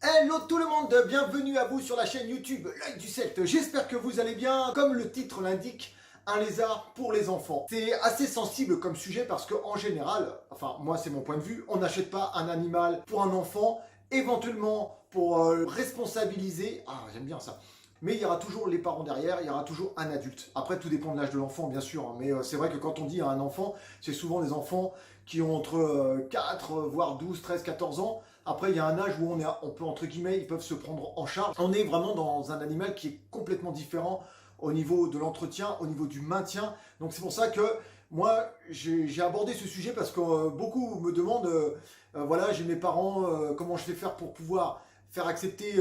Hello tout le monde, bienvenue à vous sur la chaîne YouTube L'Œil du Celte. J'espère que vous allez bien. Comme le titre l'indique, un lézard pour les enfants. C'est assez sensible comme sujet parce qu'en général, enfin moi c'est mon point de vue, on n'achète pas un animal pour un enfant, éventuellement pour responsabiliser. Ah, j'aime bien ça. Mais il y aura toujours les parents derrière, il y aura toujours un adulte. Après, tout dépend de l'âge de l'enfant, bien sûr. Hein, mais c'est vrai que quand on dit à un enfant, c'est souvent des enfants qui ont entre 4, voire 12, 13, 14 ans. Après, il y a un âge où on peut, entre guillemets, ils peuvent se prendre en charge. On est vraiment dans un animal qui est complètement différent au niveau de l'entretien, au niveau du maintien. Donc c'est pour ça que moi, j'ai abordé ce sujet parce que beaucoup me demandent, voilà, j'ai mes parents, comment je vais faire pour pouvoir faire accepter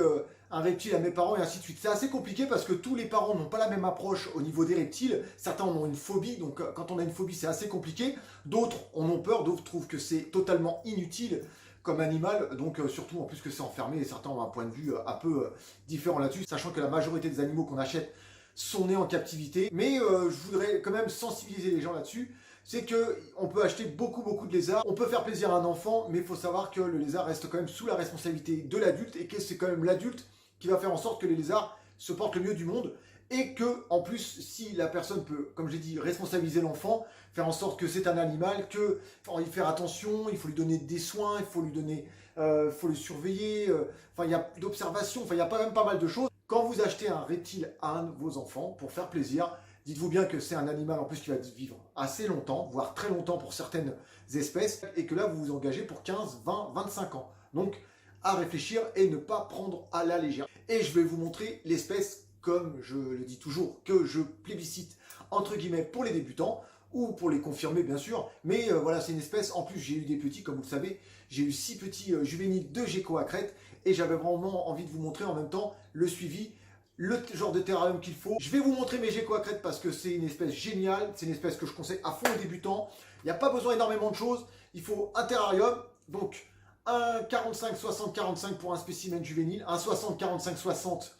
un reptile à mes parents et ainsi de suite. C'est assez compliqué parce que tous les parents n'ont pas la même approche au niveau des reptiles. Certains en ont une phobie, donc quand on a une phobie, c'est assez compliqué. D'autres en ont peur, d'autres trouvent que c'est totalement inutile comme animal, donc surtout en plus que c'est enfermé, et certains ont un point de vue un peu différent là-dessus, sachant que la majorité des animaux qu'on achète sont nés en captivité. Mais je voudrais quand même sensibiliser les gens là-dessus. C'est que on peut acheter beaucoup de lézards, on peut faire plaisir à un enfant, mais il faut savoir que le lézard reste quand même sous la responsabilité de l'adulte et que c'est quand même l'adulte qui va faire en sorte que les lézards se portent le mieux du monde et que, en plus, si la personne peut, comme j'ai dit, responsabiliser l'enfant, faire en sorte que c'est un animal, que faut y faire attention, il faut lui donner des soins, il faut lui donner, faut le surveiller, enfin il y a d'observation, enfin il y a pas même pas mal de choses. Quand vous achetez un reptile à un de vos enfants pour faire plaisir, dites-vous bien que c'est un animal en plus qui va vivre assez longtemps, voire très longtemps pour certaines espèces, et que là vous vous engagez pour 15, 20, 25 ans. Donc à réfléchir et ne pas prendre à la légère. Et je vais vous montrer l'espèce, comme je le dis toujours, que je plébiscite entre guillemets pour les débutants ou pour les confirmer bien sûr. Mais voilà, c'est une espèce, en plus j'ai eu des petits, comme vous le savez, j'ai eu 6 petits juvéniles de gecko à crête et j'avais vraiment envie de vous montrer en même temps le suivi, le genre de terrarium qu'il faut. Je vais vous montrer mes geckos à crête parce que c'est une espèce géniale, c'est une espèce que je conseille à fond aux débutants. Il n'y a pas besoin énormément de choses, il faut un terrarium, donc un 45-60-45 pour un spécimen juvénile, un 60-45-60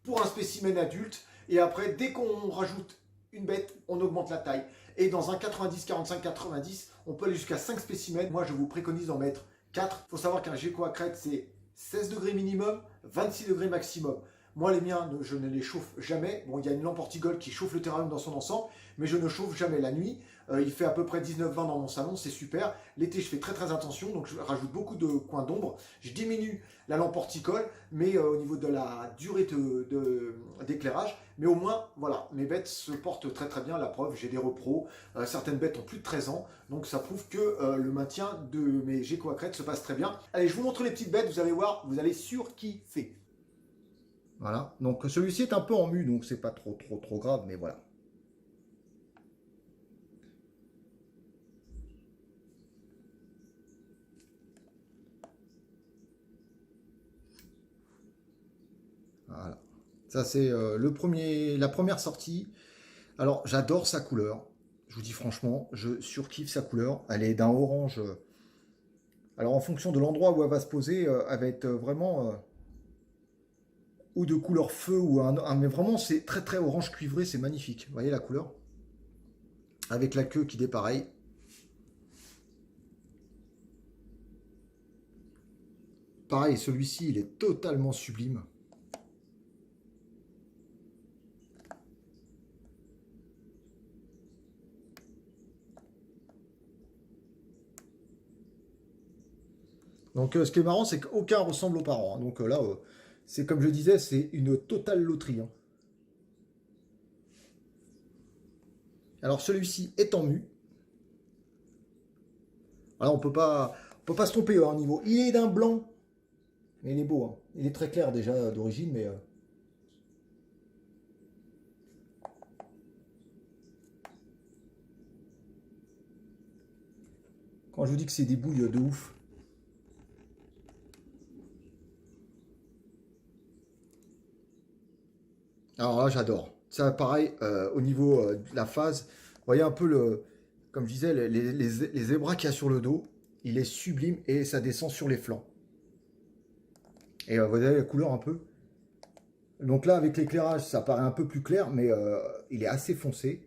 pour un spécimen adulte, et après, dès qu'on rajoute une bête, on augmente la taille. Et dans un 90-45-90, on peut aller jusqu'à 5 spécimens. Moi, je vous préconise d'en mettre 4. Il faut savoir qu'un gecko à crête, c'est 16 degrés minimum, 26 degrés maximum. Moi, les miens, je ne les chauffe jamais. Bon, il y a une lampe ortigole qui chauffe le terrarium dans son ensemble, mais je ne chauffe jamais la nuit. Il fait à peu près 19-20 dans mon salon, c'est super. L'été, je fais très attention, donc je rajoute beaucoup de coins d'ombre. Je diminue la lampe horticole, mais au niveau de la durée d'éclairage. Mais au moins, voilà, mes bêtes se portent très bien. La preuve, j'ai des repros. Certaines bêtes ont plus de 13 ans, donc ça prouve que le maintien de mes geckos à crête se passe très bien. Allez, je vous montre les petites bêtes, vous allez voir, vous allez surkiffer. Voilà, donc celui-ci est un peu en mu, donc c'est pas trop grave, mais voilà. Voilà. Ça c'est la première sortie. Alors j'adore sa couleur. Je vous dis franchement, je surkiffe sa couleur. Elle est d'un orange. Alors en fonction de l'endroit où elle va se poser, elle va être vraiment ou de couleur feu ou mais vraiment c'est très orange cuivré, c'est magnifique. Vous voyez la couleur? Avec la queue qui dépareille. Pareil, celui-ci il est totalement sublime. Donc ce qui est marrant, c'est qu'aucun ressemble aux parents. Hein. Donc là, c'est comme je disais, c'est une totale loterie. Hein. Alors celui-ci est en mu. Alors on peut pas se tromper au niveau. Il est d'un blanc, mais il est beau. Hein. Il est très clair déjà d'origine, mais quand je vous dis que c'est des bouilles de ouf. Alors là, j'adore. Ça, pareil, au niveau de la phase, vous voyez un peu comme je disais, les zébras qu'il y a sur le dos. Il est sublime et ça descend sur les flancs. Et vous avez la couleur un peu. Donc là, avec l'éclairage, ça paraît un peu plus clair, mais il est assez foncé.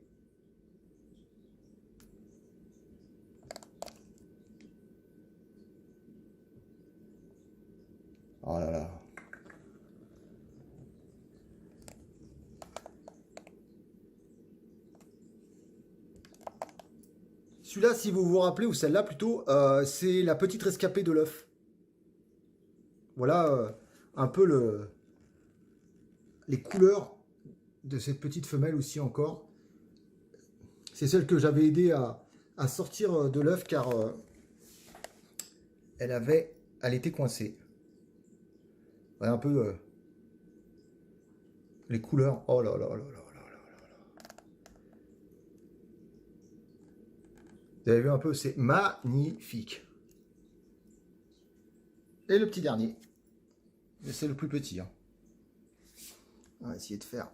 Oh là là. Celui-là, si vous vous rappelez, ou celle-là plutôt, c'est la petite rescapée de l'œuf. Voilà un peu les couleurs de cette petite femelle aussi encore. C'est celle que j'avais aidé à sortir de l'œuf car elle était coincée. Voilà un peu les couleurs. Oh là là là là là là là. Vous avez vu un peu, c'est magnifique. Et le petit dernier. C'est le plus petit. Hein. On va essayer de faire.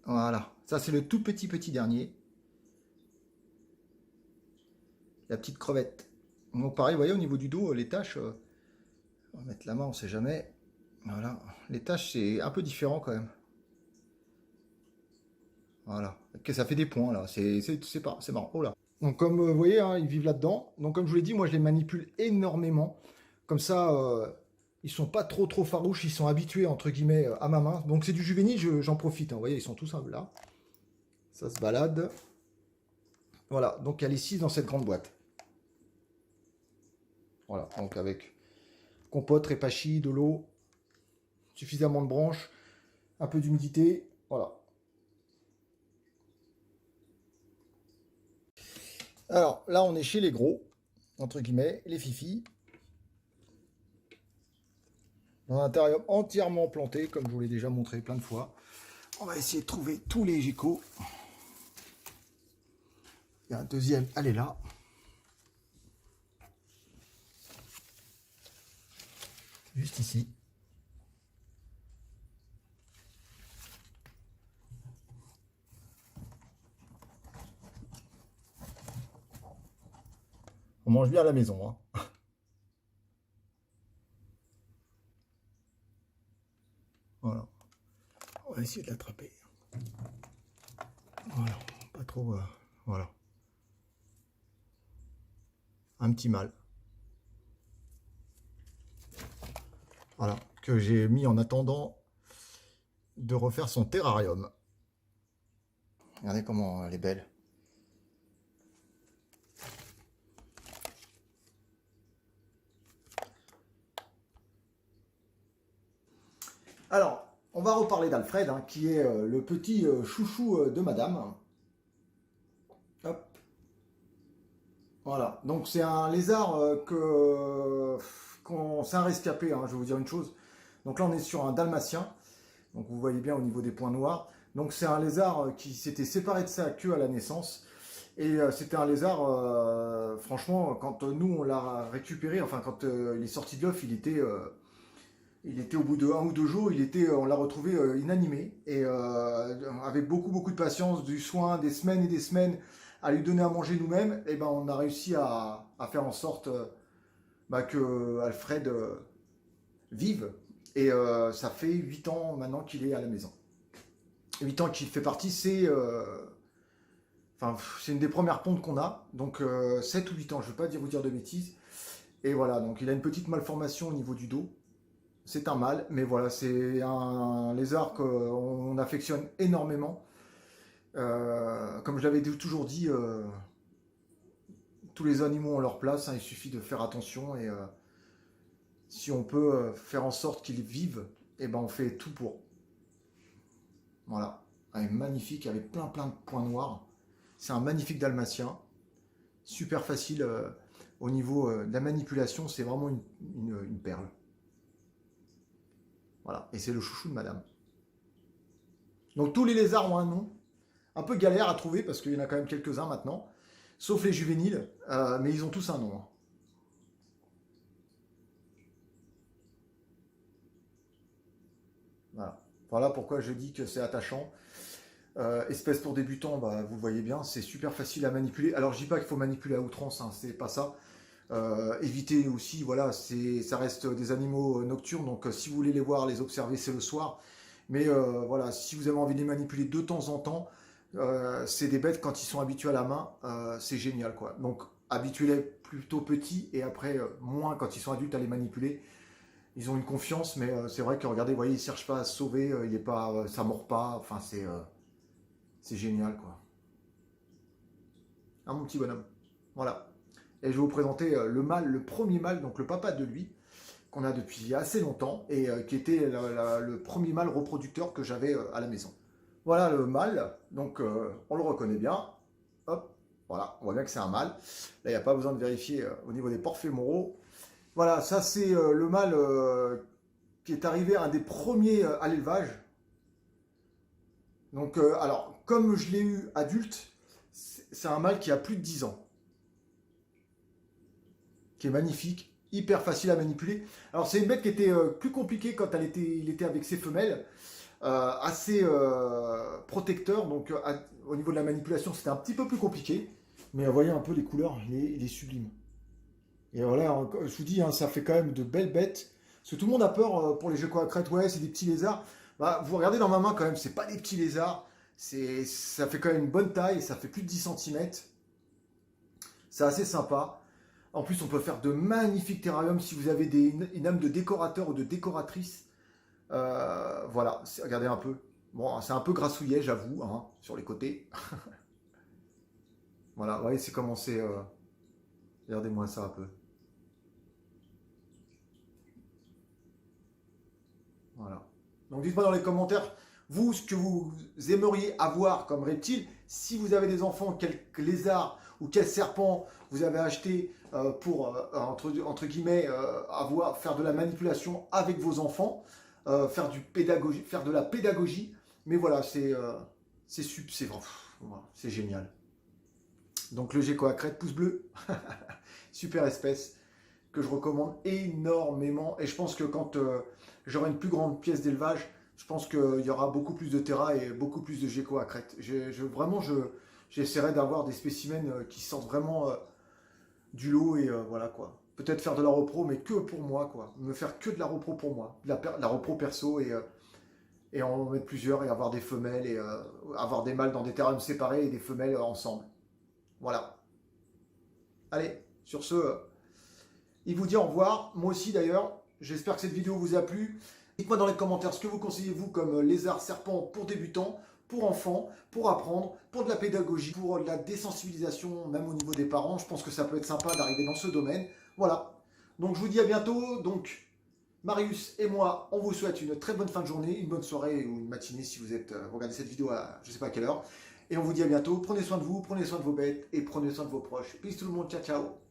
Voilà. Ça, c'est le tout petit dernier. La petite crevette. Donc pareil, vous voyez, au niveau du dos, les taches, on va mettre la main, on ne sait jamais. Voilà. Les taches, c'est un peu différent quand même. Voilà. Okay, ça fait des points, là. C'est marrant. Oh là. Donc comme vous voyez, hein, ils vivent là-dedans. Donc comme je vous l'ai dit, moi, je les manipule énormément. Comme ça, ils sont pas trop farouches. Ils sont habitués, entre guillemets, à ma main. Donc c'est du juvénile, j'en profite. Hein. Vous voyez, ils sont tous là. Ça se balade. Voilà. Donc il y a les 6 dans cette grande boîte. Voilà, donc avec compote, répachi, de l'eau, suffisamment de branches, un peu d'humidité, voilà. Alors là, on est chez les gros, entre guillemets, les fifis. Dans un terrarium entièrement planté, comme je vous l'ai déjà montré plein de fois. On va essayer de trouver tous les geckos. Il y a un deuxième, elle est là. Juste ici. On mange bien à la maison. Hein. Voilà. On va essayer de l'attraper. Voilà. Pas trop... voilà. Un petit mâle. Voilà. Que j'ai mis en attendant de refaire son terrarium. Regardez comment elle est belle. Alors, on va reparler d'Alfred, hein, qui est le petit chouchou de madame. Hop. Voilà, donc c'est un lézard c'est un rescapé, hein, je vais vous dire une chose. Donc là, on est sur un dalmatien. Donc vous voyez bien au niveau des points noirs. Donc c'est un lézard qui s'était séparé de sa queue à la naissance. Et c'était un lézard, franchement, quand nous on l'a récupéré, enfin quand il est sorti de l'œuf, il était au bout de 1 ou 2 jours, on l'a retrouvé inanimé. Et avec beaucoup de patience, du soin, des semaines et des semaines à lui donner à manger nous-mêmes, et ben on a réussi à faire en sorte que Alfred vive. Et ça fait 8 ans maintenant qu'il est à la maison. 8 ans qu'il fait partie, c'est une des premières pontes qu'on a. Donc 7 ou 8 ans, je ne vais pas vous dire de bêtises. Et voilà, donc il a une petite malformation au niveau du dos. C'est un mâle, mais voilà, c'est un lézard qu'on affectionne énormément. Comme je l'avais toujours dit, tous les animaux ont leur place, hein, il suffit de faire attention et si on peut faire en sorte qu'ils vivent, et ben on fait tout pour. Voilà, elle est magnifique avec plein de points noirs. C'est un magnifique dalmatien, super facile au niveau de la manipulation, c'est vraiment une perle. Voilà, et c'est le chouchou de madame. Donc tous les lézards ont un nom, un peu galère à trouver parce qu'il y en a quand même quelques-uns maintenant, sauf les juvéniles, mais ils ont tous un nom. Hein. Voilà. Voilà pourquoi je dis que c'est attachant. Espèce pour débutants, vous le voyez bien, c'est super facile à manipuler. Alors je dis pas qu'il faut manipuler à outrance, hein, c'est pas ça. Éviter aussi, voilà, ça reste des animaux nocturnes, donc si vous voulez les voir, les observer, c'est le soir. Mais voilà, si vous avez envie de les manipuler de temps en temps, c'est des bêtes quand ils sont habitués à la main, c'est génial quoi. Donc habituez-les plutôt petits et après moins quand ils sont adultes à les manipuler. ils ont une confiance, mais c'est vrai que regardez, vous voyez, il ne cherche pas à se sauver, il est pas, ça mord pas, enfin c'est génial quoi. Hein, mon petit bonhomme. Voilà. Et je vais vous présenter le mâle, le premier mâle, donc le papa de lui, qu'on a depuis assez longtemps, et qui était le premier mâle reproducteur que j'avais à la maison. Voilà le mâle, donc on le reconnaît bien. Hop, voilà, on voit bien que c'est un mâle. Là, il n'y a pas besoin de vérifier au niveau des pores fémoraux. Voilà, ça c'est le mâle qui est arrivé un des premiers à l'élevage. Donc, alors, comme je l'ai eu adulte, c'est un mâle qui a plus de 10 ans, qui est magnifique, hyper facile à manipuler. Alors, c'est une bête qui était plus compliquée quand il était avec ses femelles, assez protecteur, donc au niveau de la manipulation, c'était un petit peu plus compliqué. Mais voyez un peu les couleurs, il est sublime. Et voilà, je vous dis, hein, ça fait quand même de belles bêtes. Parce que tout le monde a peur pour les geckos à crête, ouais, c'est des petits lézards. Bah, vous regardez dans ma main quand même, c'est pas des petits lézards. Ça fait quand même une bonne taille, ça fait plus de 10 cm. C'est assez sympa. En plus, on peut faire de magnifiques terrariums si vous avez une âme de décorateur ou de décoratrice. Voilà, regardez un peu. Bon, c'est un peu grassouillet, j'avoue, hein, sur les côtés. Voilà, vous voyez, c'est comment c'est. Regardez-moi ça un peu. Voilà. Donc dites-moi dans les commentaires, vous, ce que vous aimeriez avoir comme reptile, si vous avez des enfants, quel lézard ou quel serpent vous avez acheté pour, entre guillemets, faire de la manipulation avec vos enfants, faire de la pédagogie. Mais voilà, c'est génial. Donc le gecko à crête, pouce bleu, super espèce que je recommande énormément. Et je pense que quand j'aurai une plus grande pièce d'élevage, je pense qu'il y aura beaucoup plus de terrain et beaucoup plus de gecko à crête. Vraiment, j'essaierai d'avoir des spécimens qui sortent vraiment du lot et voilà quoi. Peut-être faire de la repro, mais que pour moi quoi. Me faire que de la repro pour moi, de la repro perso et en mettre plusieurs et avoir des femelles et avoir des mâles dans des terrariums séparés et des femelles ensemble. Voilà. Allez, sur ce, il vous dit au revoir. Moi aussi d'ailleurs. J'espère que cette vidéo vous a plu. Dites-moi dans les commentaires ce que vous conseillez vous comme lézard, serpent pour débutants, pour enfants, pour apprendre, pour de la pédagogie, pour de la désensibilisation, même au niveau des parents. Je pense que ça peut être sympa d'arriver dans ce domaine. Voilà. Donc je vous dis à bientôt. Donc Marius et moi, on vous souhaite une très bonne fin de journée, une bonne soirée ou une matinée si vous regardez cette vidéo à je ne sais pas à quelle heure. Et on vous dit à bientôt. Prenez soin de vous, prenez soin de vos bêtes et prenez soin de vos proches. Peace tout le monde. Ciao, ciao.